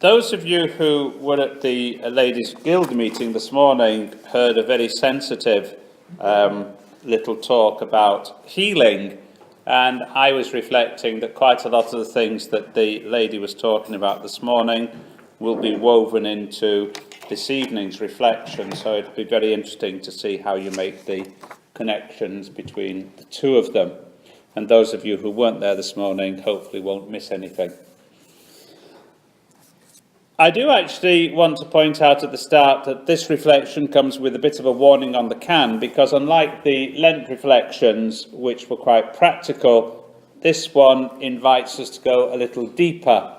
Those of you who were at the Ladies' Guild meeting this morning heard a very sensitive little talk about healing, and I was reflecting that quite a lot of the things that the lady was talking about this morning will be woven into this evening's reflection, so it'll be very interesting to see how you make the connections between the two of them. And those of you who weren't there this morning hopefully won't miss anything. I do actually want to point out at the start that this reflection comes with a bit of a warning on the can, because unlike the Lent reflections, which were quite practical, this one invites us to go a little deeper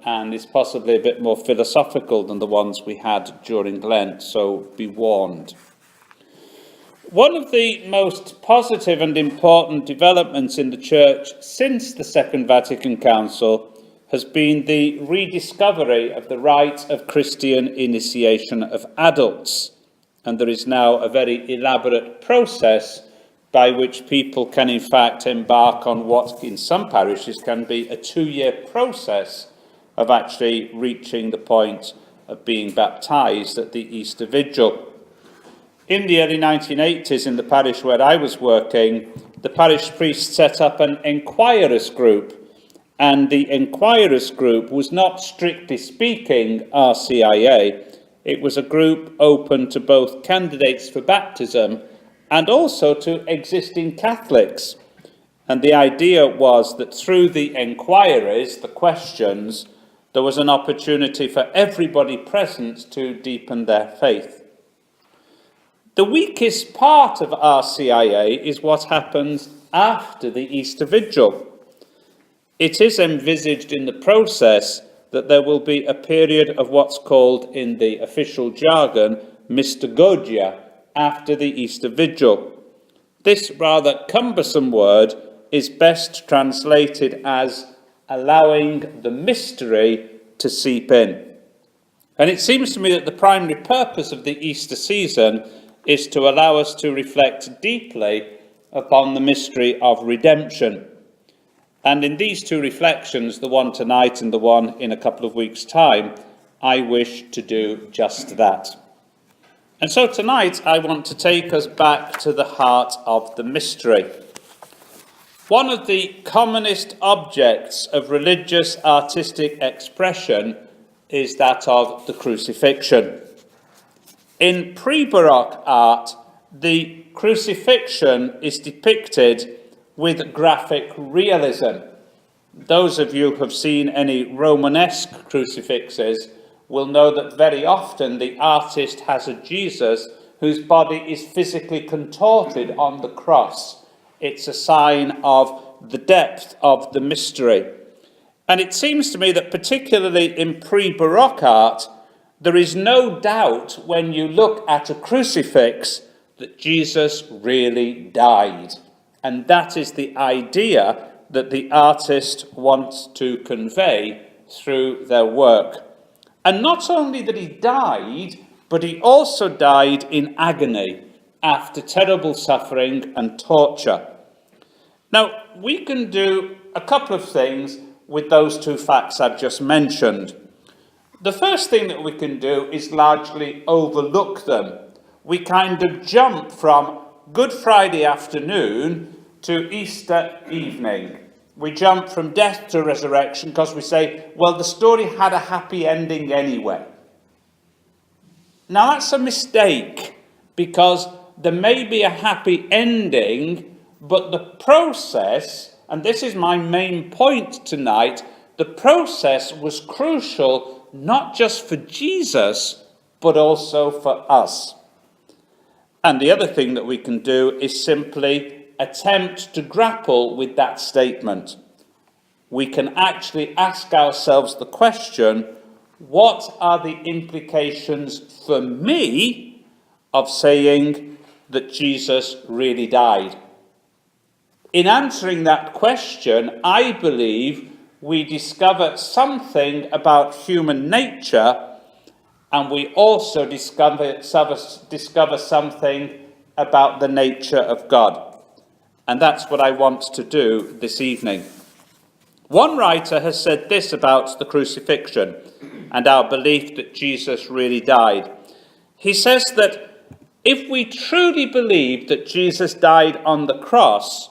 and is possibly a bit more philosophical than the ones we had during Lent, so be warned. One of the most positive and important developments in the Church since the Second Vatican Council has been the rediscovery of the rite of Christian initiation of adults. And there is now a very elaborate process by which people can in fact embark on what in some parishes can be a 2-year process of actually reaching the point of being baptised at the Easter Vigil. In the early 1980s, in the parish where I was working, the parish priest set up an enquirers group. And the enquirers group was not, strictly speaking, RCIA. It was a group open to both candidates for baptism and also to existing Catholics. And the idea was that through the enquiries, the questions, there was an opportunity for everybody present to deepen their faith. The weakest part of RCIA is what happens after the Easter Vigil. It is envisaged in the process that there will be a period of what's called in the official jargon mystagogia after the Easter Vigil. This rather cumbersome word is best translated as allowing the mystery to seep in. And it seems to me that the primary purpose of the Easter season is to allow us to reflect deeply upon the mystery of redemption. And in these two reflections, the one tonight and the one in a couple of weeks' time, I wish to do just that. And so tonight, I want to take us back to the heart of the mystery. One of the commonest objects of religious artistic expression is that of the crucifixion. In pre-Baroque art, the crucifixion is depicted with graphic realism. Those of you who have seen any Romanesque crucifixes will know that very often the artist has a Jesus whose body is physically contorted on the cross. It's a sign of the depth of the mystery. And it seems to me that particularly in pre-Baroque art, there is no doubt when you look at a crucifix that Jesus really died. And that is the idea that the artist wants to convey through their work. And not only that he died, but he also died in agony after terrible suffering and torture. Now, we can do a couple of things with those two facts I've just mentioned. The first thing that we can do is largely overlook them. We kind of jump from Good Friday afternoon to Easter evening. We jump from death to resurrection because we say, well, the story had a happy ending anyway. Now that's a mistake, because there may be a happy ending, but the process, and this is my main point tonight, the process was crucial not just for Jesus, but also for us. And the other thing that we can do is simply attempt to grapple with that statement. We can actually ask ourselves the question, what are the implications for me of saying that Jesus really died? In answering that question, I believe we discover something about human nature, and we also discover something about the nature of God. And that's what I want to do this evening. One writer has said this about the crucifixion. and our belief that Jesus really died. He says that if we truly believe that Jesus died on the cross,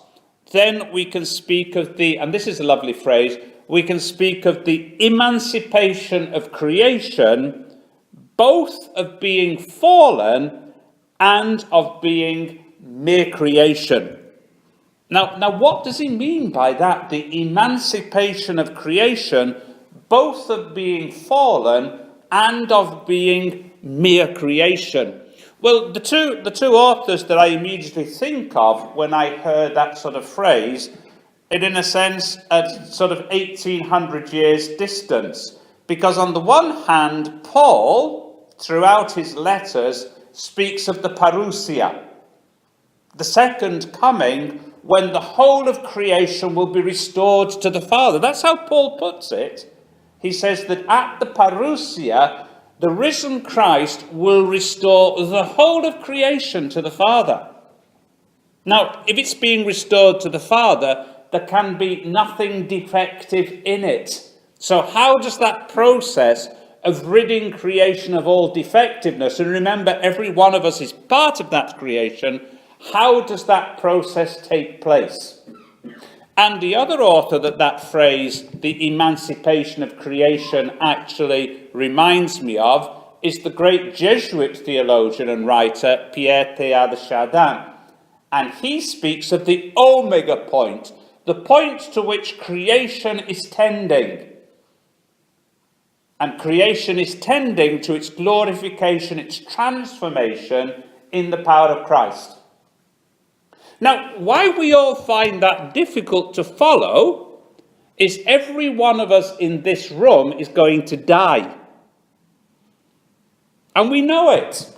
then we can speak of the, and this is a lovely phrase, we can speak of the emancipation of creation, both of being fallen and of being mere creation. Now, what does he mean by that? The emancipation of creation, both of being fallen and of being mere creation. Well, the two authors that I immediately think of when I heard that sort of phrase, it in a sense at sort of 1800 years distance. Because on the one hand, Paul, throughout his letters, speaks of the parousia, the second coming, when the whole of creation will be restored to the Father. That's how Paul puts it. He says that at the parousia, the risen Christ will restore the whole of creation to the Father. Now, if it's being restored to the Father, there can be nothing defective in it. So how does that process of ridding creation of all defectiveness, and remember, every one of us is part of that creation, how does that process take place? And the other author that phrase, the emancipation of creation, actually reminds me of is the great Jesuit theologian and writer Pierre Teilhard de Chardin. And he speaks of the omega point, the point to which creation is tending. And creation is tending to its glorification, its transformation in the power of Christ. Now, why we all find that difficult to follow is every one of us in this room is going to die. And we know it.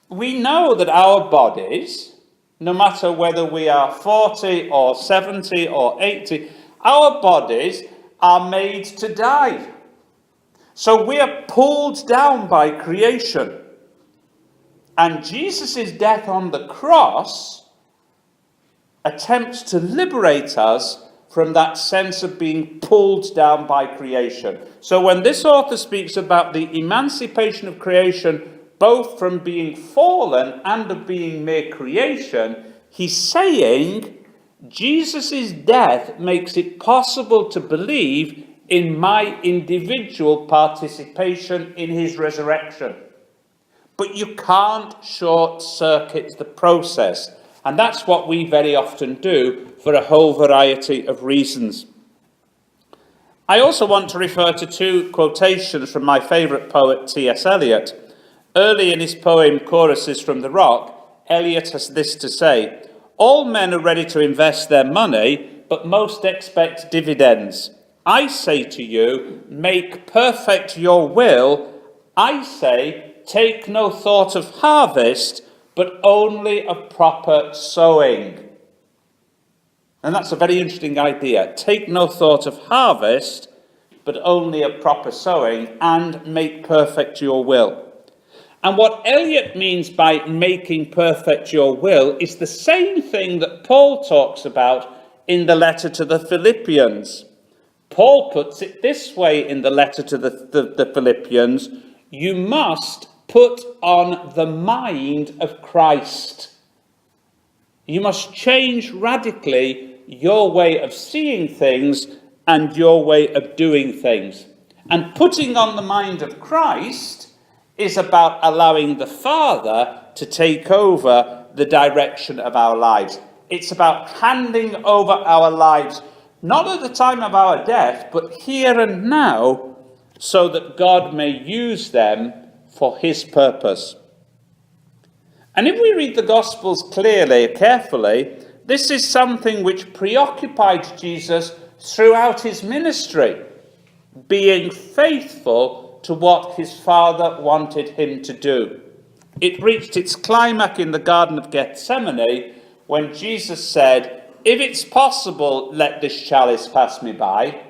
We know that our bodies, no matter whether we are 40 or 70 or 80, our bodies are made to die. So we are pulled down by creation. And Jesus' death on the cross attempts to liberate us from that sense of being pulled down by creation. So when this author speaks about the emancipation of creation, both from being fallen and of being mere creation, he's saying Jesus' death makes it possible to believe in my individual participation in his resurrection. But you can't short-circuit the process. And that's what we very often do for a whole variety of reasons. I also want to refer to two quotations from my favourite poet, T.S. Eliot. Early in his poem, Choruses from the Rock, Eliot has this to say: all men are ready to invest their money, but most expect dividends. I say to you, make perfect your will. I say, take no thought of harvest, but only of proper sowing. And that's a very interesting idea. Take no thought of harvest, but only of proper sowing, and make perfect your will. And what Eliot means by making perfect your will is the same thing that Paul talks about in the letter to the Philippians. Paul puts it this way in the letter to the Philippians: you must put on the mind of Christ. You must change radically your way of seeing things and your way of doing things. And putting on the mind of Christ is about allowing the Father to take over the direction of our lives. It's about handing over our lives, not at the time of our death, but here and now, so that God may use them for his purpose. And if we read the Gospels clearly, carefully, this is something which preoccupied Jesus throughout his ministry, being faithful to what his Father wanted him to do. It reached its climax in the Garden of Gethsemane when Jesus said, if it's possible, let this chalice pass me by,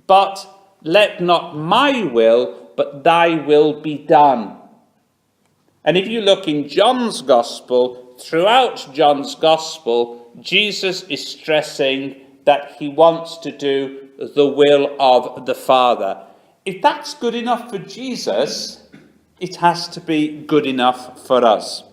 but let not my will, but thy will be done. And if you look in John's Gospel, throughout John's Gospel, Jesus is stressing that he wants to do the will of the Father. If that's good enough for Jesus, it has to be good enough for us.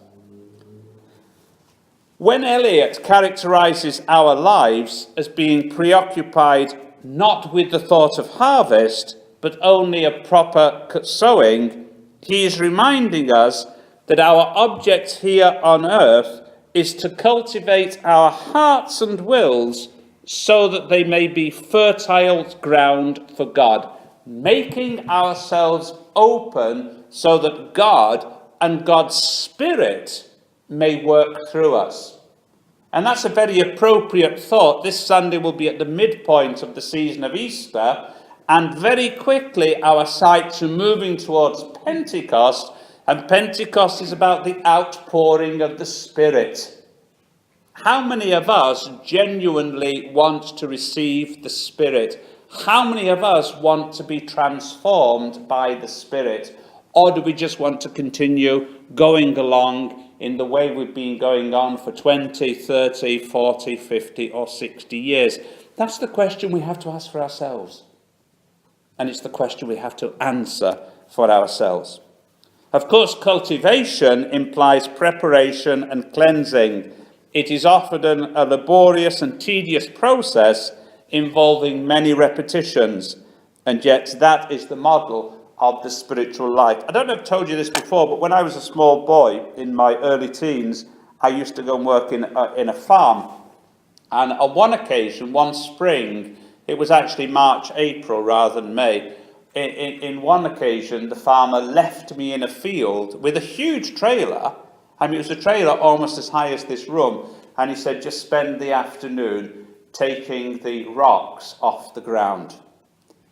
When Eliot characterises our lives as being preoccupied not with the thought of harvest, but only of proper sowing, he is reminding us that our object here on earth is to cultivate our hearts and wills so that they may be fertile ground for God, making ourselves open so that God and God's Spirit may work through us. And that's a very appropriate thought. This Sunday will be at the midpoint of the season of Easter, and very quickly our sights are moving towards Pentecost, and Pentecost is about the outpouring of the Spirit. How many of us genuinely want to receive the Spirit? How many of us want to be transformed by the Spirit? Or do we just want to continue going along in the way we've been going on for 20, 30, 40, 50 or 60 years? That's the question we have to ask for ourselves. And it's the question we have to answer for ourselves. Of course, cultivation implies preparation and cleansing. It is often a laborious and tedious process involving many repetitions, and yet that is the model of the spiritual life. I don't know if I've told you this before, but when I was a small boy in my early teens, I used to go and work in a farm. And on one occasion, one spring, it was actually March, April rather than May, in one occasion, the farmer left me in a field with a huge trailer. I mean, it was a trailer almost as high as this room. And he said, just spend the afternoon taking the rocks off the ground.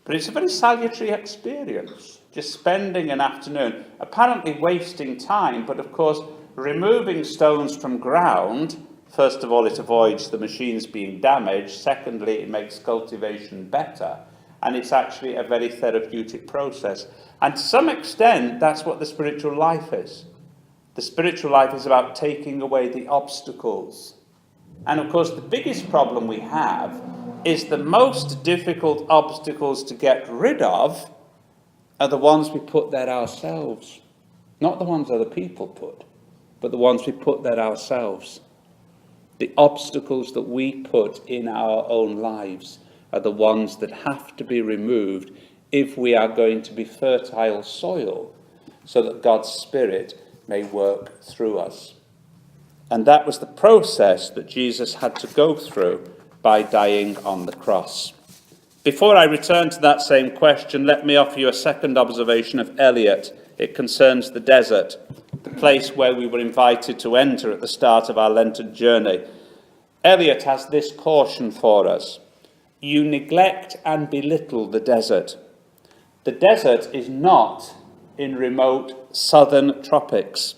But it's a very salutary experience, just spending an afternoon, apparently wasting time, but of course, removing stones from ground. First of all, it avoids the machines being damaged. Secondly, it makes cultivation better. And it's actually a very therapeutic process. And to some extent, that's what the spiritual life is. The spiritual life is about taking away the obstacles. And of course, the biggest problem we have is the most difficult obstacles to get rid of are the ones we put there ourselves. Not the ones other people put, but the ones we put there ourselves. The obstacles that we put in our own lives are the ones that have to be removed if we are going to be fertile soil so that God's Spirit may work through us. And that was the process that Jesus had to go through by dying on the cross. Before I return to that same question, let me offer you a second observation of Eliot. It concerns the desert, the place where we were invited to enter at the start of our Lenten journey. Eliot has this caution for us. You neglect and belittle the desert. The desert is not in remote southern tropics.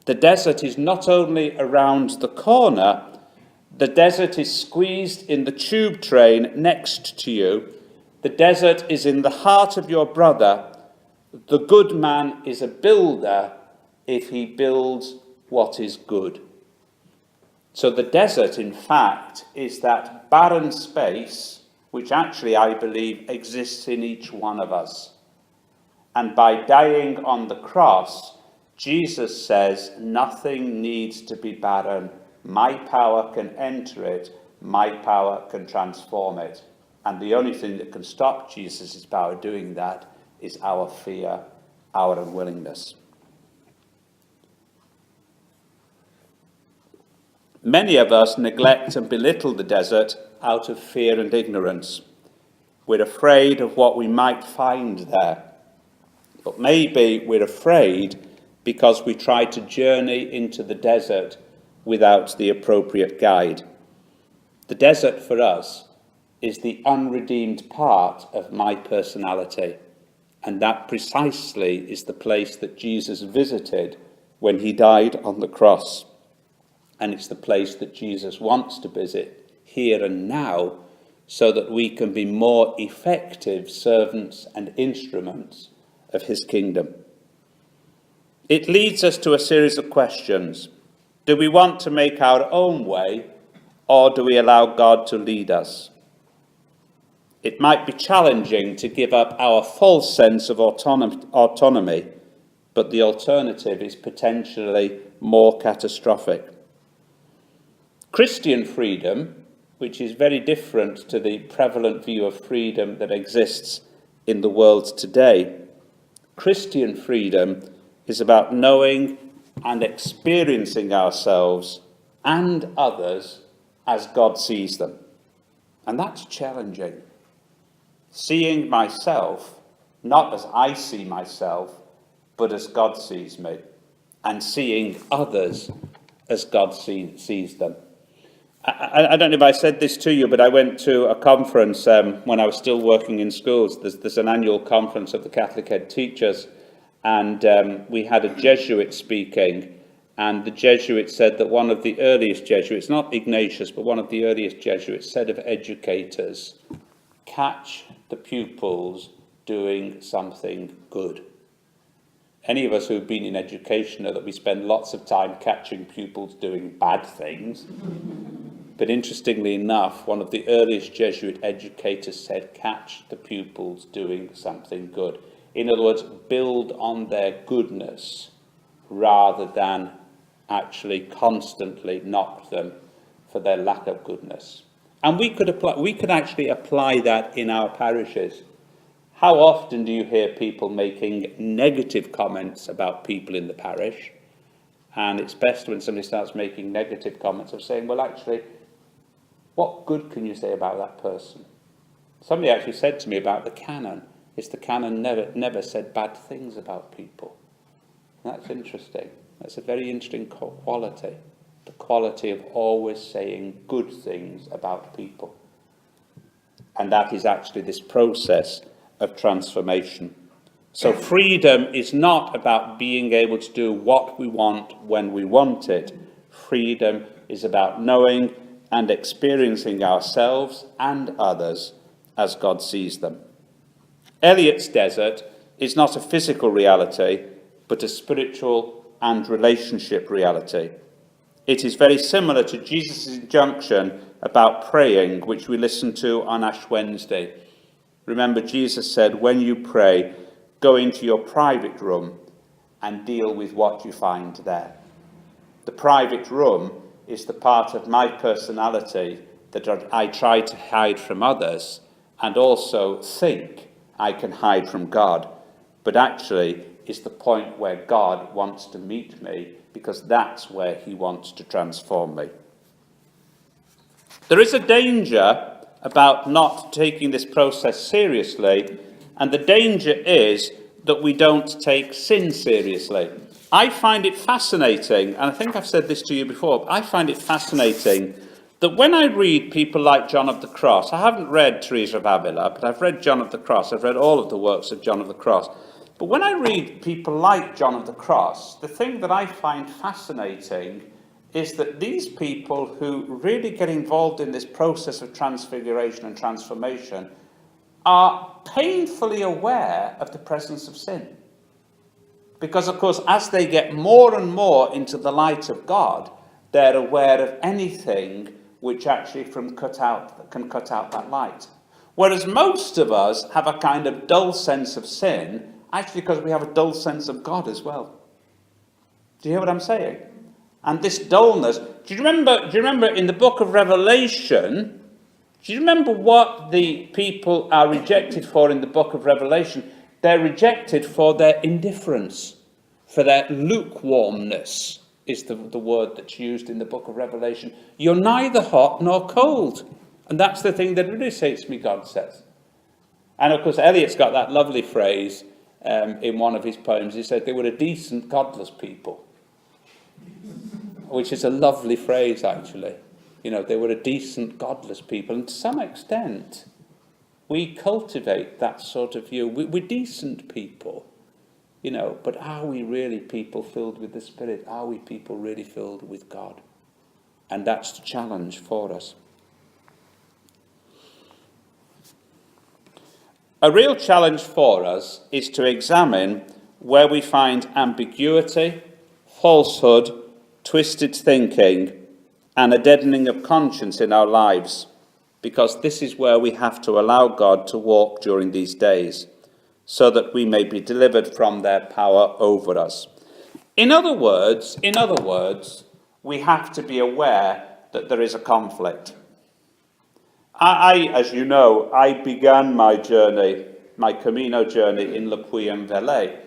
The desert is not only around the corner, the desert is squeezed in the tube train next to you. The desert is in the heart of your brother. The good man is a builder if he builds what is good. So the desert, in fact, is that barren space which actually, I believe, exists in each one of us. And by dying on the cross, Jesus says, nothing needs to be barren. My power can enter it. My power can transform it. And the only thing that can stop Jesus' power doing that is our fear, our unwillingness. Many of us neglect and belittle the desert out of fear and ignorance. We're afraid of what we might find there. But maybe we're afraid because we try to journey into the desert without the appropriate guide. The desert for us is the unredeemed part of my personality. And that precisely is the place that Jesus visited when he died on the cross. And it's the place that Jesus wants to visit here and now so that we can be more effective servants and instruments of his kingdom. It leads us to a series of questions. Do we want to make our own way, or do we allow God to lead us? It might be challenging to give up our false sense of autonomy, but the alternative is potentially more catastrophic. Christian freedom, which is very different to the prevalent view of freedom that exists in the world today. Christian freedom is about knowing and experiencing ourselves and others as God sees them. And that's challenging. Seeing myself, not as I see myself, but as God sees me. And seeing others as God sees them. I don't know if I said this to you, but I went to a conference when I was still working in schools. There's an annual conference of the Catholic Head Teachers, and we had a Jesuit speaking, and the Jesuit said that one of the earliest Jesuits, not Ignatius, but one of the earliest Jesuits, said of educators, catch the pupils doing something good. Any of us who've been in education know that we spend lots of time catching pupils doing bad things. But interestingly enough, one of the earliest Jesuit educators said, catch the pupils doing something good. In other words, build on their goodness rather than actually constantly knock them for their lack of goodness. And we could actually apply that in our parishes. How often do you hear people making negative comments about people in the parish? And it's best when somebody starts making negative comments of saying, well, actually, what good can you say about that person? Somebody actually said to me about the canon, the canon never said bad things about people. That's interesting. That's a very interesting quality. The quality of always saying good things about people. And that is actually this process of transformation. So freedom is not about being able to do what we want when we want it. Freedom is about knowing and experiencing ourselves and others as God sees them. Eliot's desert is not a physical reality, but a spiritual and relationship reality. It is very similar to Jesus' injunction about praying, which we listened to on Ash Wednesday. Remember, Jesus said, when you pray, go into your private room and deal with what you find there. The private room is the part of my personality that I try to hide from others and also think I can hide from God, but actually is the point where God wants to meet me because that's where he wants to transform me. There is a danger about not taking this process seriously, and the danger is that we don't take sin seriously. I find it fascinating, and I think I've said this to you before, but I find it fascinating that when I read people like John of the Cross, I haven't read Teresa of Avila, but I've read John of the Cross, I've read all of the works of John of the Cross, but when I read people like John of the Cross, the thing that I find fascinating is that these people who really get involved in this process of transfiguration and transformation are painfully aware of the presence of sin. Because, of course, as they get more and more into the light of God, they're aware of anything which actually can cut out that light. Whereas most of us have a kind of dull sense of sin, actually because we have a dull sense of God as well. Do you hear what I'm saying? And this dullness, do you remember in the book of Revelation, do you remember what the people are rejected for in the book of Revelation? They're rejected for their indifference, for their lukewarmness, is the word that's used in the book of Revelation. You're neither hot nor cold. And that's the thing that irritates me, God says. And of course, Eliot's got that lovely phrase in one of his poems. He said they were a decent, godless people. Which is a lovely phrase, actually. You know, they were a decent, godless people. And to some extent, we cultivate that sort of view. We're decent people, you know, but are we really people filled with the Spirit? Are we people really filled with God? And that's the challenge for us. A real challenge for us is to examine where we find ambiguity, falsehood, twisted thinking, and a deadening of conscience in our lives. because this is where we have to allow God to walk during these days, so that we may be delivered from their power over us. In other words, we have to be aware that there is a conflict. As you know, I began my journey, my Camino journey in Le Puy-en-Velay.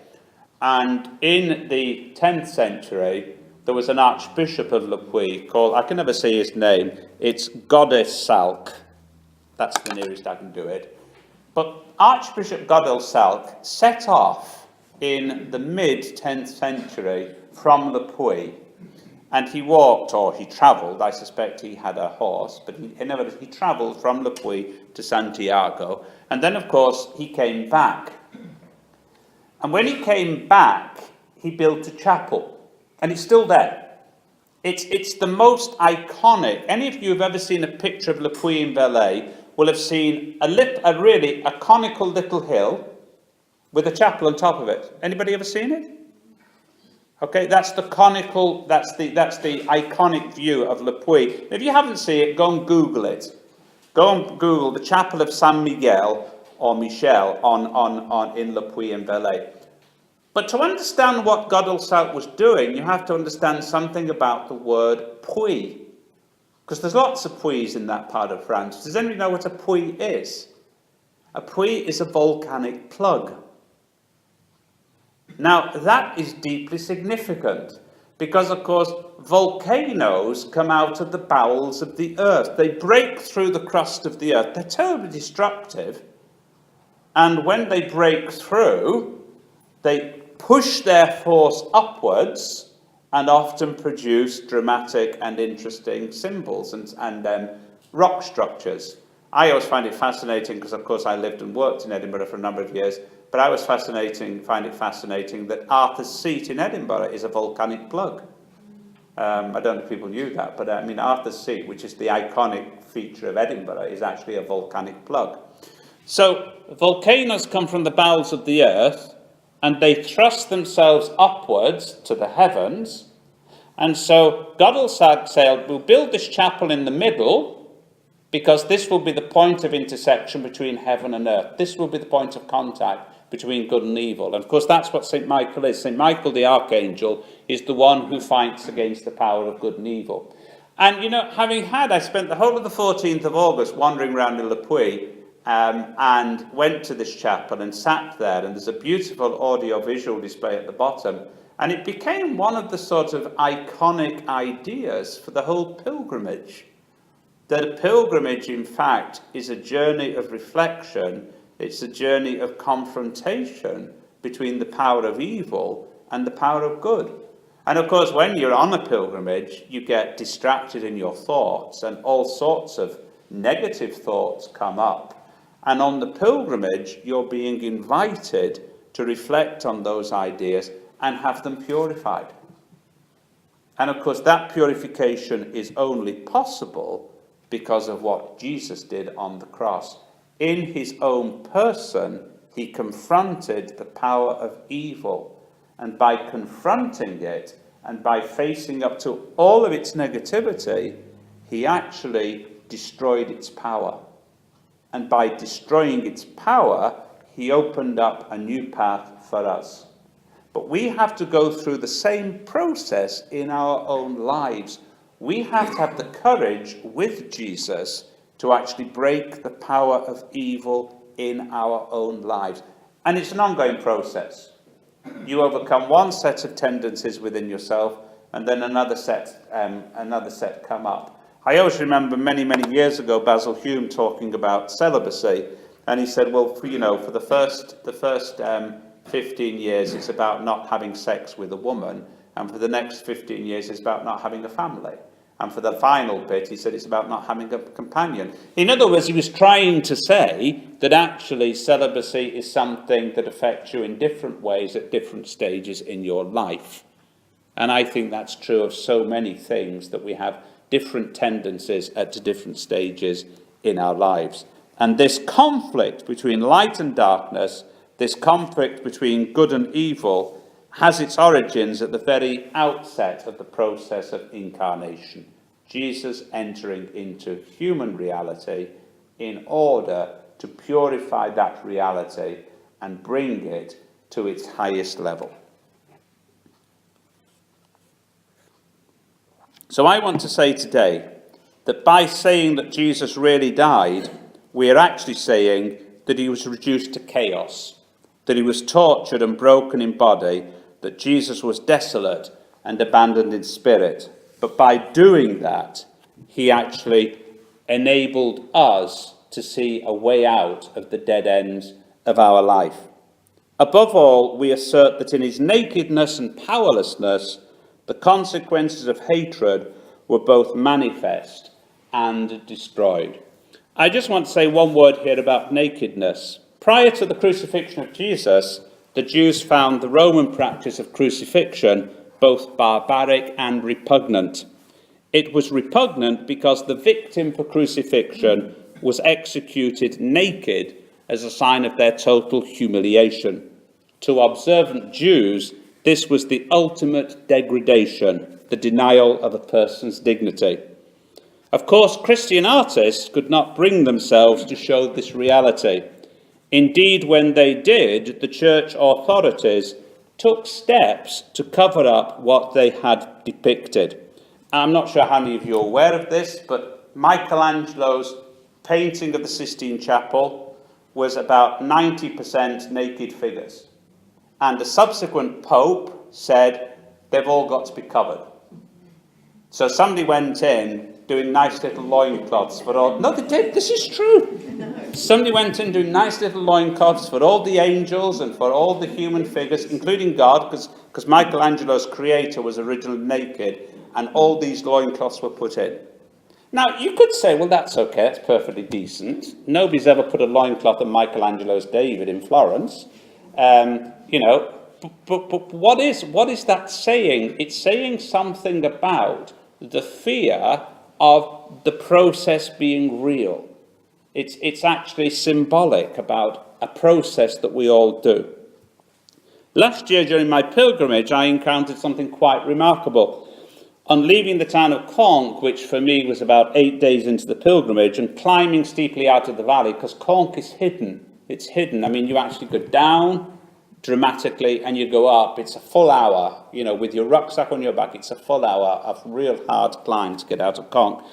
And in the 10th century, there was an Archbishop of Le Puy called, I can never say his name, it's Goddesalc. That's the nearest I can do it. But Archbishop Goddesalc set off in the mid-10th century from Le Puy. And he walked, or he travelled, I suspect he had a horse, but he travelled from Le Puy to Santiago. And then, of course, he came back. And when he came back, he built a chapel. And it's still there. It's the most iconic. Any of you who've ever seen a picture of Le Puy-en-Velay will have seen a really conical little hill with a chapel on top of it. Anybody ever seen it? Okay, that's the conical, that's the iconic view of Le Puy. If you haven't seen it, go and Google it. Go and Google the Chapel of San Miguel or Michel in Le Puy-en-Velay. But to understand what Goddesalc was doing, you have to understand something about the word puy. Because there's lots of puys in that part of France. Does anybody know what a puy is? A puy is a volcanic plug. Now, that is deeply significant because, of course, volcanoes come out of the bowels of the earth. They break through the crust of the earth. They're terribly destructive. And when they break through, they push their force upwards and often produce dramatic and interesting symbols and rock structures. I always find it fascinating because, of course, I lived and worked in Edinburgh for a number of years. But I find it fascinating that Arthur's Seat in Edinburgh is a volcanic plug. I don't know if people knew that, but I mean Arthur's Seat, which is the iconic feature of Edinburgh, is actually a volcanic plug. So volcanoes come from the bowels of the earth, and they thrust themselves upwards to the heavens. And so Goddesalc said, we'll build this chapel in the middle, because this will be the point of intersection between heaven and earth. This will be the point of contact between good and evil. And of course, that's what St. Michael is. St. Michael the Archangel is the one who fights against the power of good and evil. And, you know, I spent the whole of the 14th of August wandering around in Le Puy and went to this chapel and sat there. And there's a beautiful audio-visual display at the bottom. And it became one of the sort of iconic ideas for the whole pilgrimage. That a pilgrimage, in fact, is a journey of reflection. It's a journey of confrontation between the power of evil and the power of good. And of course, when you're on a pilgrimage, you get distracted in your thoughts and all sorts of negative thoughts come up. And on the pilgrimage, you're being invited to reflect on those ideas and have them purified. And of course, that purification is only possible because of what Jesus did on the cross. In his own person, he confronted the power of evil. And by confronting it, and by facing up to all of its negativity, he actually destroyed its power. And by destroying its power, he opened up a new path for us. But we have to go through the same process in our own lives. We have to have the courage with Jesus to actually break the power of evil in our own lives. And it's an ongoing process. You overcome one set of tendencies within yourself, and then another set come up. I always remember many, many years ago, Basil Hume talking about celibacy, and he said, well, for the first 15 years, it's about not having sex with a woman, and for the next 15 years, it's about not having a family. And for the final bit, he said it's about not having a companion. In other words, he was trying to say that actually celibacy is something that affects you in different ways at different stages in your life. And I think that's true of so many things, that we have different tendencies at different stages in our lives. And this conflict between light and darkness, this conflict between good and evil, has its origins at the very outset of the process of incarnation. Jesus entering into human reality in order to purify that reality and bring it to its highest level. So I want to say today that by saying that Jesus really died, we are actually saying that he was reduced to chaos, that he was tortured and broken in body, that Jesus was desolate and abandoned in spirit. But by doing that, he actually enabled us to see a way out of the dead ends of our life. Above all, we assert that in his nakedness and powerlessness, the consequences of hatred were both manifest and destroyed. I just want to say one word here about nakedness. Prior to the crucifixion of Jesus, the Jews found the Roman practice of crucifixion both barbaric and repugnant. It was repugnant because the victim for crucifixion was executed naked as a sign of their total humiliation. To observant Jews, this was the ultimate degradation, the denial of a person's dignity. Of course, Christian artists could not bring themselves to show this reality. Indeed, when they did, the church authorities took steps to cover up what they had depicted. I'm not sure how many of you are aware of this, but Michelangelo's painting of the Sistine Chapel was about 90% naked figures. And the subsequent pope said they've all got to be covered. So somebody went in doing nice little loincloths for all... No, they did. This is true. Somebody went in doing nice little loincloths for all the angels and for all the human figures, including God, because Michelangelo's creator was originally naked, and all these loincloths were put in. Now, you could say, well, that's okay, that's perfectly decent. Nobody's ever put a loincloth on Michelangelo's David in Florence. But what is that saying? It's saying something about the fear of the process being real. It's actually symbolic about a process that we all do. Last year during my pilgrimage, I encountered something quite remarkable. On leaving the town of Conques, which for me was about 8 days into the pilgrimage, and climbing steeply out of the valley, because Conques is hidden. It's hidden. I mean, you actually go down dramatically and you go up. It's a full hour, with your rucksack on your back. It's a full hour of real hard climb to get out of Conques.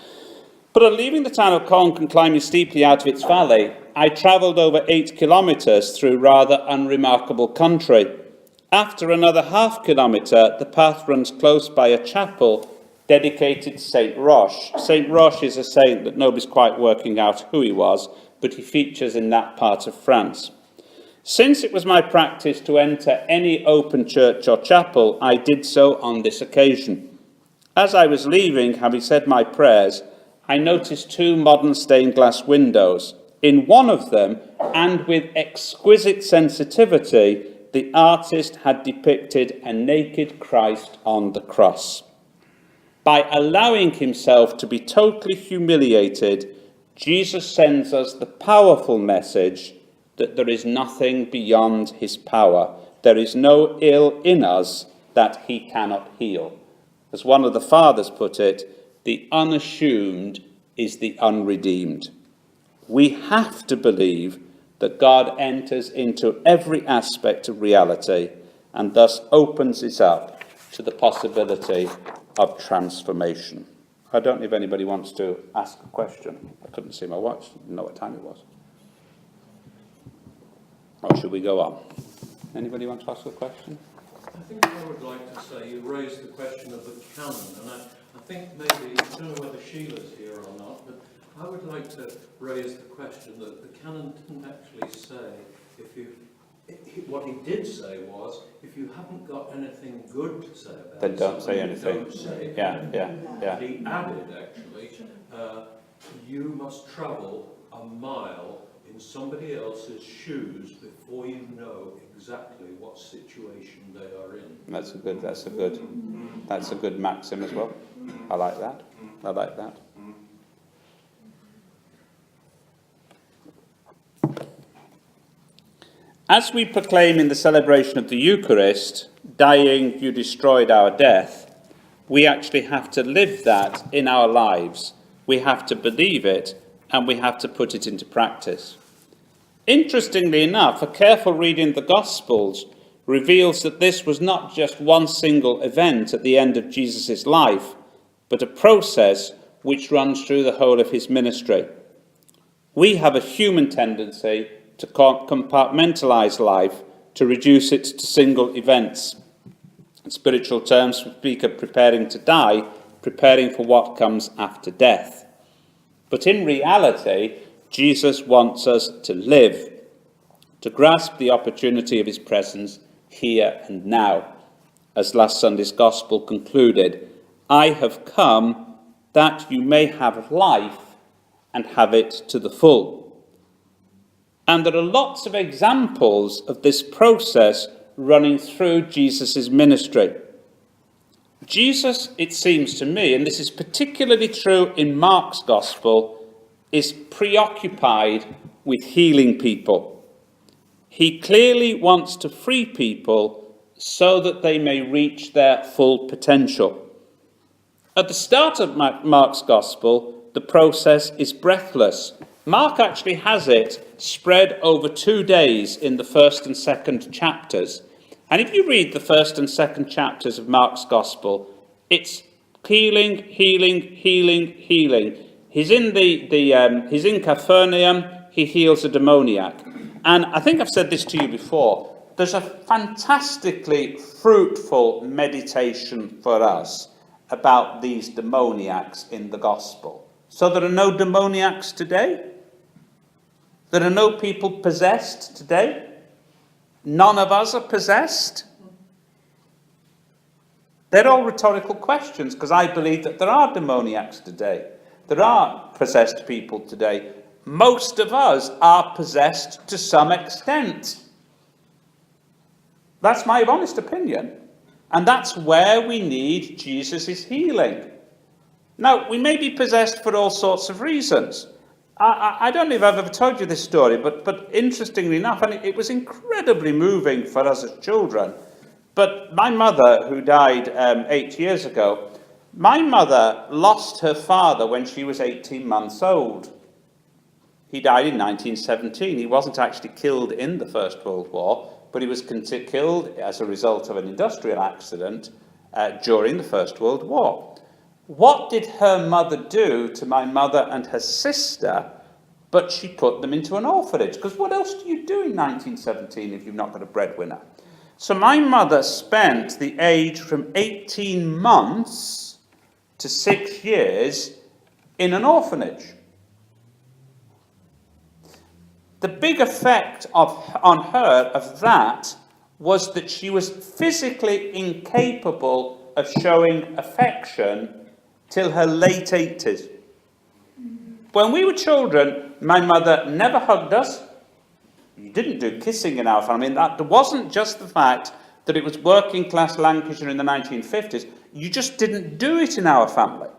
But on leaving the town of Conques and climbing steeply out of its valley, I travelled over 8 kilometres through rather unremarkable country. After another half kilometre, the path runs close by a chapel dedicated to St. Roche. St. Roche is a saint that nobody's quite working out who he was, but he features in that part of France. Since it was my practice to enter any open church or chapel, I did so on this occasion. As I was leaving, having said my prayers, I noticed 2 modern stained glass windows. In one of them, and with exquisite sensitivity, the artist had depicted a naked Christ on the cross. By allowing himself to be totally humiliated, Jesus sends us the powerful message that there is nothing beyond his power. There is no ill in us that he cannot heal. As one of the fathers put it, the unassumed is the unredeemed. We have to believe that God enters into every aspect of reality and thus opens it up to the possibility of transformation. I don't know if anybody wants to ask a question. I couldn't see my watch, didn't know what time it was. Or should we go on? Anybody want to ask a question? I think I would like to say you raised the question of the canon, and I think maybe, I don't know whether Sheila's here or not, but I would like to raise the question that the canon didn't actually say what he did say was, if you haven't got anything good to say about it, then don't say anything. Don't say it. Yeah. He added, actually, you must travel a mile in somebody else's shoes before you know exactly what situation they are in. That's a good maxim as well. I like that. As we proclaim in the celebration of the Eucharist, dying, you destroyed our death, we actually have to live that in our lives. We have to believe it and we have to put it into practice. Interestingly enough, a careful reading of the Gospels reveals that this was not just one single event at the end of Jesus' life, but a process which runs through the whole of his ministry. We have a human tendency to compartmentalize life, to reduce it to single events. In spiritual terms, we speak of preparing to die, preparing for what comes after death. But in reality, Jesus wants us to live, to grasp the opportunity of his presence here and now. As last Sunday's Gospel concluded, I have come that you may have life and have it to the full. And there are lots of examples of this process running through Jesus' ministry. Jesus, it seems to me, and this is particularly true in Mark's Gospel, is preoccupied with healing people. He clearly wants to free people so that they may reach their full potential. At the start of Mark's Gospel, the process is breathless. Mark actually has it spread over 2 days in the first and second chapters. And if you read the first and second chapters of Mark's Gospel, it's healing, healing, healing, healing. He's in Capernaum, he heals a demoniac. And I think I've said this to you before, there's a fantastically fruitful meditation for us about these demoniacs in the Gospel. So there are no demoniacs today? There are no people possessed today? None of us are possessed? They're all rhetorical questions, because I believe that there are demoniacs today. There are possessed people today. Most of us are possessed to some extent. That's my honest opinion. And that's where we need Jesus' healing. Now, we may be possessed for all sorts of reasons. I don't know if I've ever told you this story, but interestingly enough, and it was incredibly moving for us as children, but my mother, who died 8 years ago, my mother lost her father when she was 18 months old. He died in 1917. He wasn't actually killed in the First World War, but he was killed as a result of an industrial accident during the First World War. What did her mother do to my mother and her sister, but she put them into an orphanage? Because what else do you do in 1917 if you've not got a breadwinner? So my mother spent the age from 18 months to 6 years in an orphanage. The big effect on her of that was that she was physically incapable of showing affection till her late 80s. When we were children, my mother never hugged us. You didn't do kissing in our family. And that wasn't just the fact that it was working class Lancashire in the 1950s. You just didn't do it in our family.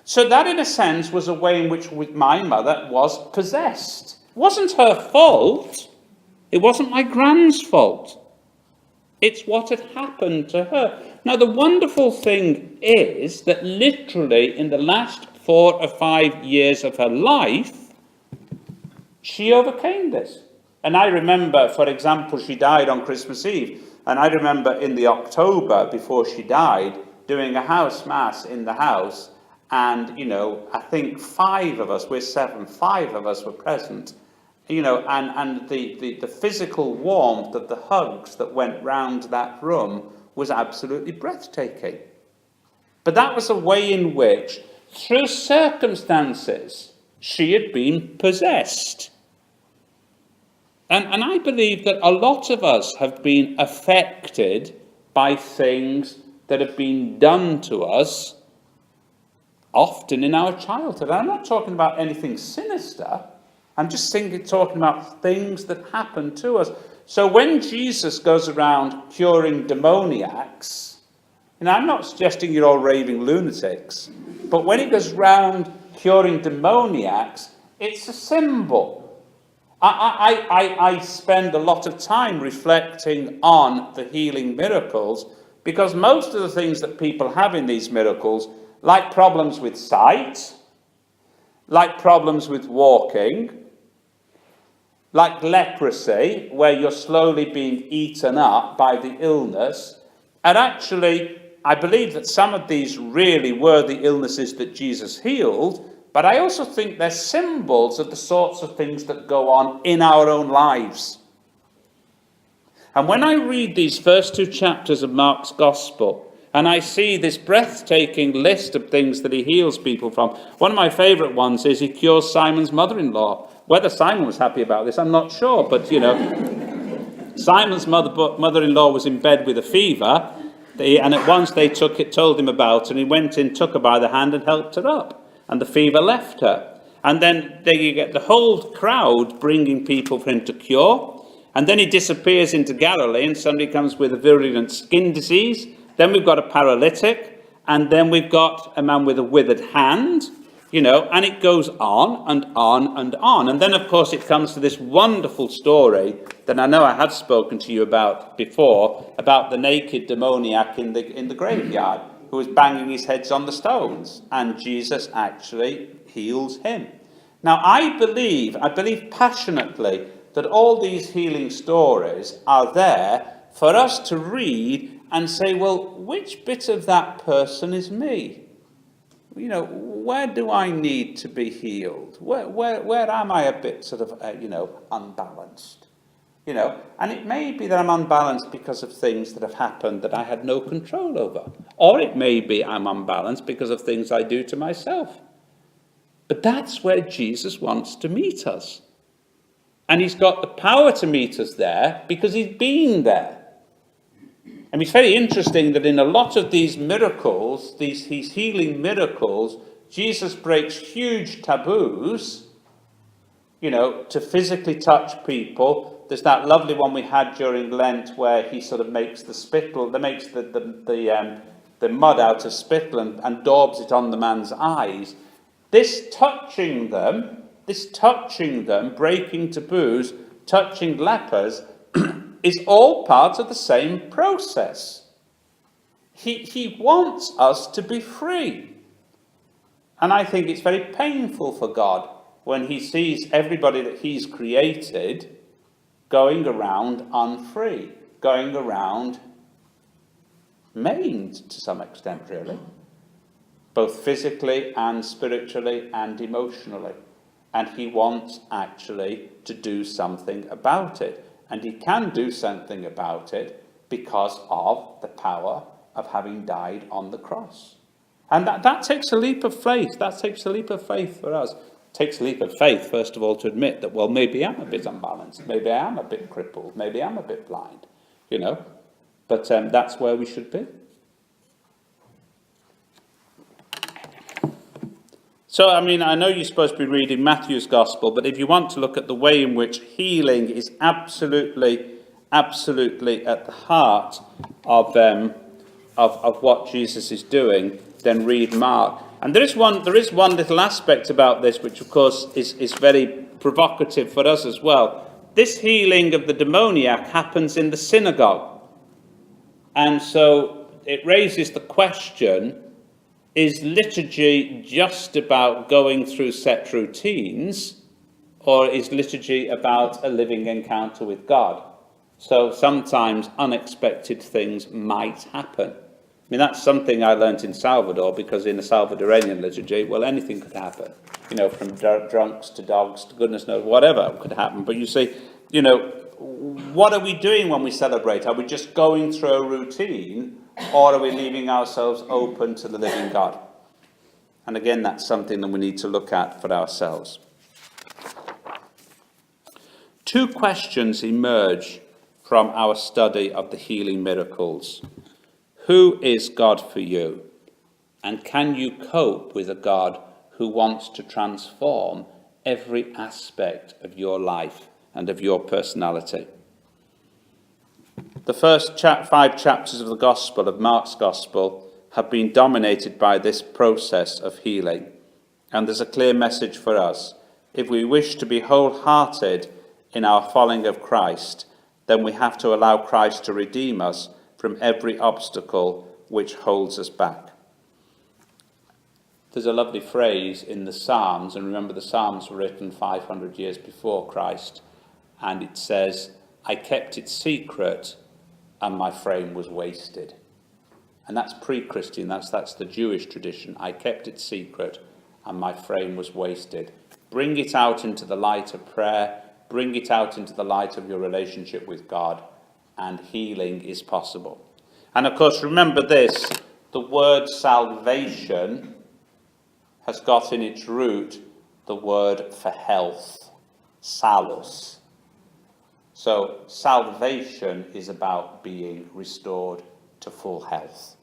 So that, in a sense, was a way in which my mother was possessed. It wasn't her fault. It wasn't my grand's fault. It's what had happened to her. Now, the wonderful thing is that literally in the last 4 or 5 years of her life, she overcame this. And I remember, for example, she died on Christmas Eve. And I remember in the October before she died, doing a house mass in the house. And, I think 5 of us, we're 7, 5 of us were present. And the physical warmth of the hugs that went round that room was absolutely breathtaking. But that was a way in which, through circumstances, she had been possessed. And I believe that a lot of us have been affected by things that have been done to us, often in our childhood. And I'm not talking about anything sinister. I'm just talking about things that happen to us. So when Jesus goes around curing demoniacs, I'm not suggesting you're all raving lunatics, but when he goes round curing demoniacs, it's a symbol. I spend a lot of time reflecting on the healing miracles, because most of the things that people have in these miracles, like problems with sight, like problems with walking, like leprosy, where you're slowly being eaten up by the illness. And actually, I believe that some of these really were the illnesses that Jesus healed, but I also think they're symbols of the sorts of things that go on in our own lives. And when I read these first 2 chapters of Mark's Gospel, and I see this breathtaking list of things that he heals people from, one of my favourite ones is he cures Simon's mother-in-law. Whether Simon was happy about this, I'm not sure, but, Simon's mother-in-law was in bed with a fever, and at once they told him about it, and he went in, took her by the hand and helped her up, and the fever left her. And then you get the whole crowd bringing people for him to cure. And then he disappears into Galilee, and somebody comes with a virulent skin disease. Then we've got a paralytic, and then we've got a man with a withered hand, and it goes on and on and on. And then, of course, it comes to this wonderful story that I know I have spoken to you about before, about the naked demoniac in the graveyard who was banging his heads on the stones, and Jesus actually heals him. Now, I believe passionately that all these healing stories are there for us to read and say, well, which bit of that person is me? Where do I need to be healed? Where am I a bit sort of, unbalanced? And it may be that I'm unbalanced because of things that have happened that I had no control over. Or it may be I'm unbalanced because of things I do to myself. But that's where Jesus wants to meet us. And he's got the power to meet us there because he's been there. And it's very interesting that in a lot of these miracles, these healing miracles, Jesus breaks huge taboos, to physically touch people. There's that lovely one we had during Lent where he sort of makes the spittle, makes the mud out of spittle and daubs it on the man's eyes. This touching them, breaking taboos, touching lepers, is all part of the same process. He wants us to be free. And I think it's very painful for God when he sees everybody that he's created going around unfree, going around maimed to some extent, really, both physically and spiritually and emotionally. And he wants actually to do something about it. And he can do something about it because of the power of having died on the cross. And that takes a leap of faith. That takes a leap of faith for us. It takes a leap of faith, first of all, to admit that, well, maybe I'm a bit unbalanced. Maybe I am a bit crippled. Maybe I'm a bit blind, But that's where we should be. So, I know you're supposed to be reading Matthew's Gospel, but if you want to look at the way in which healing is absolutely at the heart of what Jesus is doing, then read Mark. And there is one little aspect about this, which of course is very provocative for us as well. This healing of the demoniac happens in the synagogue. And so it raises the question, is liturgy just about going through set routines, or is liturgy about a living encounter with God? So sometimes unexpected things might happen. That's something I learnt in Salvador, because in a Salvadorian liturgy, well, anything could happen. From drunks to dogs to goodness knows whatever could happen. But you see, what are we doing when we celebrate? Are we just going through a routine, or are we leaving ourselves open to the living God? And again, that's something that we need to look at for ourselves. 2 questions emerge from our study of the healing miracles. Who is God for you? And can you cope with a God who wants to transform every aspect of your life and of your personality? The first 5 chapters of the Gospel, of Mark's Gospel, have been dominated by this process of healing. And there's a clear message for us. If we wish to be wholehearted in our following of Christ, then we have to allow Christ to redeem us from every obstacle which holds us back. There's a lovely phrase in the Psalms, and remember the Psalms were written 500 years before Christ, and it says, I kept it secret and my frame was wasted. And that's pre-Christian, that's the Jewish tradition. I kept it secret and my frame was wasted. Bring it out into the light of prayer, bring it out into the light of your relationship with God, and healing is possible. And of course, remember this, the word salvation has got in its root the word for health, salus. So salvation is about being restored to full health.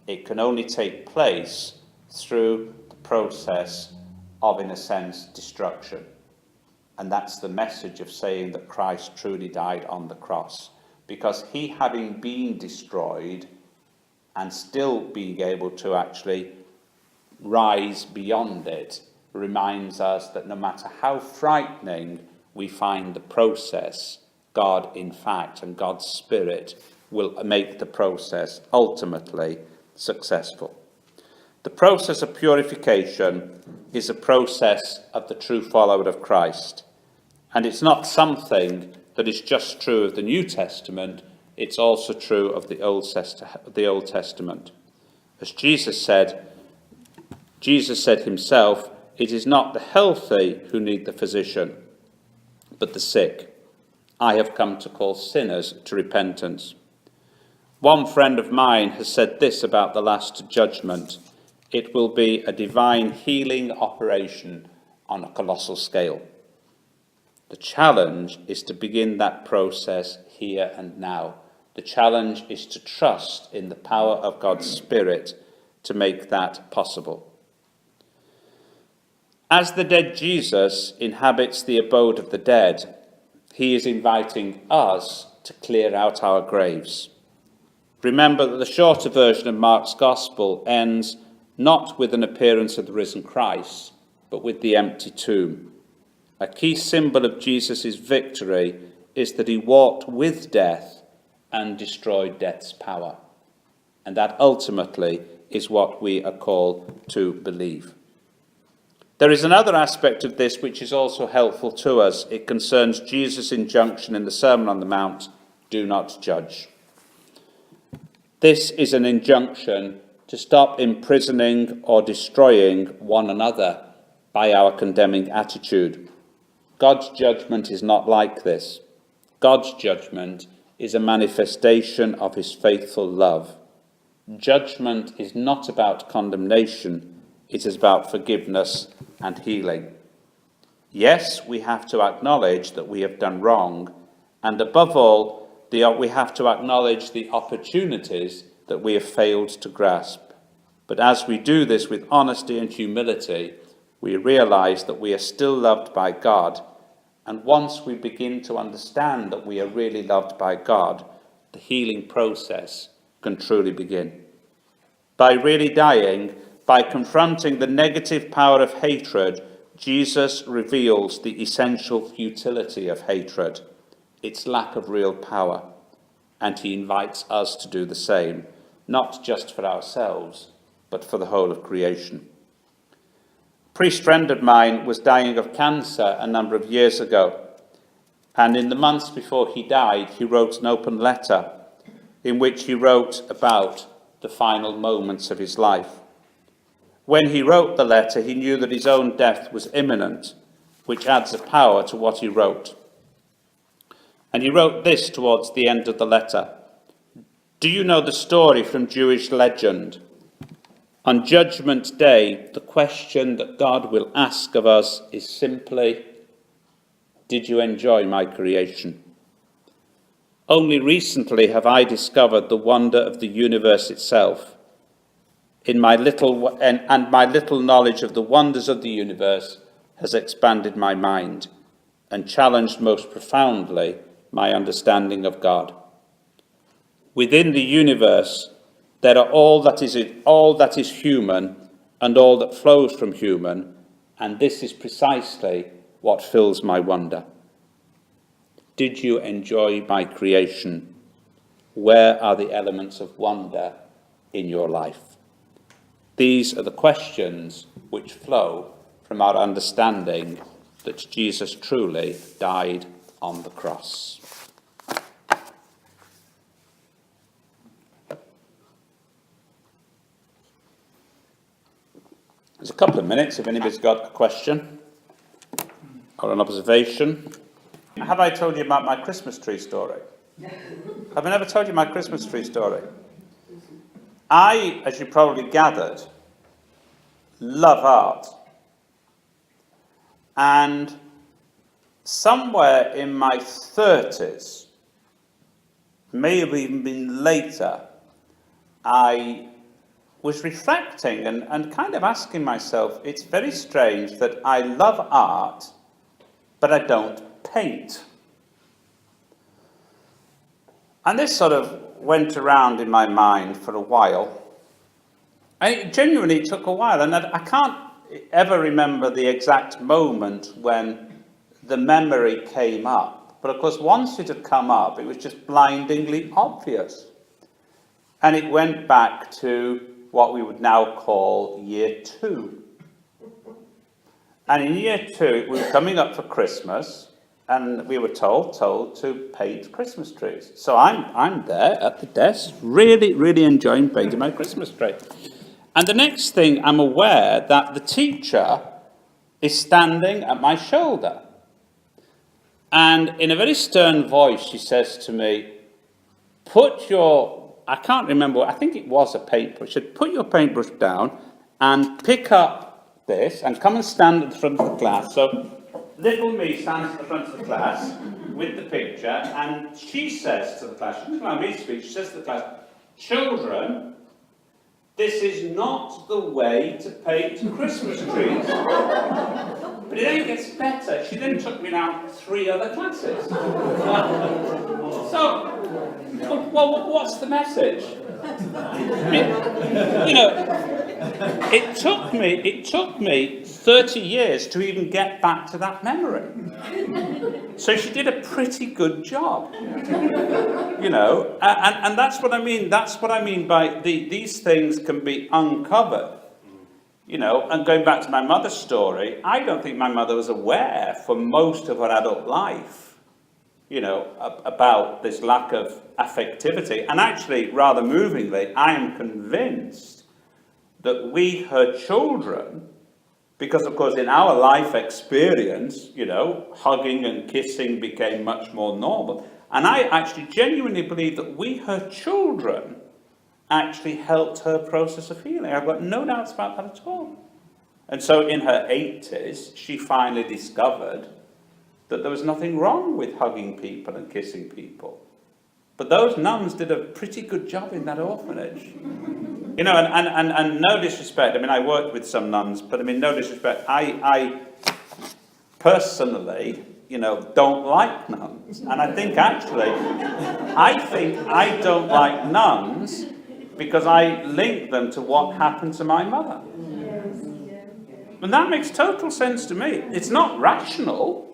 It can only take place through the process of, in a sense, destruction. And that's the message of saying that Christ truly died on the cross. Because he, having been destroyed and still being able to actually rise beyond it, reminds us that no matter how frightening we find the process, God, in fact, and God's Spirit will make the process ultimately successful. The process of purification is a process of the true follower of Christ. And it's not something that is just true of the New Testament, it's also true of the Old Testament. As Jesus said himself, it is not the healthy who need the physician, but the sick. I have come to call sinners to repentance. One friend of mine has said this about the Last Judgment. It will be a divine healing operation on a colossal scale. The challenge is to begin that process here and now. The challenge is to trust in the power of God's Spirit to make that possible. As the dead Jesus inhabits the abode of the dead, he is inviting us to clear out our graves. Remember that the shorter version of Mark's Gospel ends not with an appearance of the risen Christ, but with the empty tomb. A key symbol of Jesus' victory is that he walked with death and destroyed death's power. And that ultimately is what we are called to believe. There is another aspect of this which is also helpful to us. It concerns Jesus' injunction in the Sermon on the Mount, do not judge. This is an injunction to stop imprisoning or destroying one another by our condemning attitude. God's judgment is not like this. God's judgment is a manifestation of his faithful love. Judgment is not about condemnation, it is about forgiveness and healing. Yes, we have to acknowledge that we have done wrong, and above all, we have to acknowledge the opportunities that we have failed to grasp. But as we do this with honesty and humility, we realize that we are still loved by God, and once we begin to understand that we are really loved by God, the healing process can truly begin. By really dying, by confronting the negative power of hatred, Jesus reveals the essential futility of hatred, its lack of real power, and he invites us to do the same, not just for ourselves, but for the whole of creation. A priest friend of mine was dying of cancer a number of years ago, and in the months before he died, he wrote an open letter in which he wrote about the final moments of his life. When he wrote the letter, he knew that his own death was imminent, which adds a power to what he wrote. And he wrote this towards the end of the letter. Do you know the story from Jewish legend? On Judgment Day, the question that God will ask of us is simply, did you enjoy my creation? Only recently have I discovered the wonder of the universe itself. My little knowledge of the wonders of the universe has expanded my mind and challenged most profoundly my understanding of God. Within the universe, there are all that is human and all that flows from human, and this is precisely what fills my wonder. Did you enjoy my creation? Where are the elements of wonder in your life? These are the questions which flow from our understanding that Jesus truly died on the cross. There's a couple of minutes if anybody's got a question or an observation. Have I told you about my Christmas tree story? Have I never told you my Christmas tree story? I, as you probably gathered, love art. And somewhere in my 30s, may have even been later, I was reflecting and kind of asking myself, it's very strange that I love art, but I don't paint. And this sort of went around in my mind for a while. And it genuinely took a while, and I can't ever remember the exact moment when the memory came up. But of course, once it had come up, it was just blindingly obvious. And it went back to what we would now call year 2. And in year 2, we were coming up for Christmas, and we were told to paint Christmas trees. So I'm there at the desk, really enjoying painting my Christmas tree. And the next thing, I'm aware that the teacher is standing at my shoulder. And in a very stern voice, she says to me, I can't remember, I think it was a paintbrush. She said, put your paintbrush down and pick up this and come and stand at the front of the class. So little me stands at the front of the class with the picture, and she says to the class, she doesn't allow me to speak, she says to the class, children, this is not the way to paint Christmas trees. But it then gets better. She then took me down 3 other classes. So, well, what's the message? It took me 30 years to even get back to that memory. So she did a pretty good job. And that's what I mean. That's what I mean by these things can be uncovered. And going back to my mother's story, I don't think my mother was aware for most of her adult life, about this lack of affectivity. And actually, rather movingly, I am convinced that we, her children, because of course in our life experience, hugging and kissing became much more normal. And I actually genuinely believe that we, her children, actually helped her process of healing. I've got no doubts about that at all. And so in her 80s, she finally discovered that there was nothing wrong with hugging people and kissing people. But those nuns did a pretty good job in that orphanage. And no disrespect, I worked with some nuns, but no disrespect, I personally, don't like nuns. And I think I don't like nuns because I link them to what happened to my mother. And that makes total sense to me. It's not rational,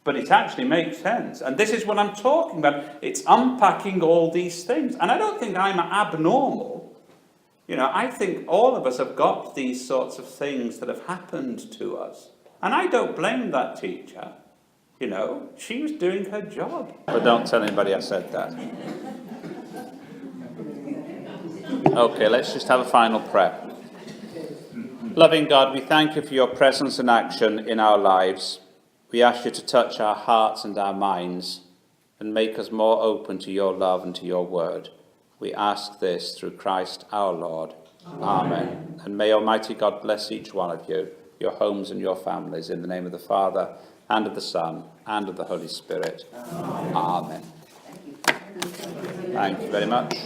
but it actually makes sense. And this is what I'm talking about. It's unpacking all these things. And I don't think I'm abnormal. I think all of us have got these sorts of things that have happened to us. And I don't blame that teacher. She was doing her job. But don't tell anybody I said that. Okay, let's just have a final prayer. Loving God, we thank you for your presence and action in our lives. We ask you to touch our hearts and our minds and make us more open to your love and to your word. We ask this through Christ our Lord. Amen. And may Almighty God bless each one of you, your homes and your families, in the name of the Father, and of the Son, and of the Holy Spirit. Amen. Thank you very much.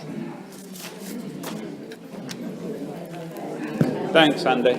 Thanks, Andy.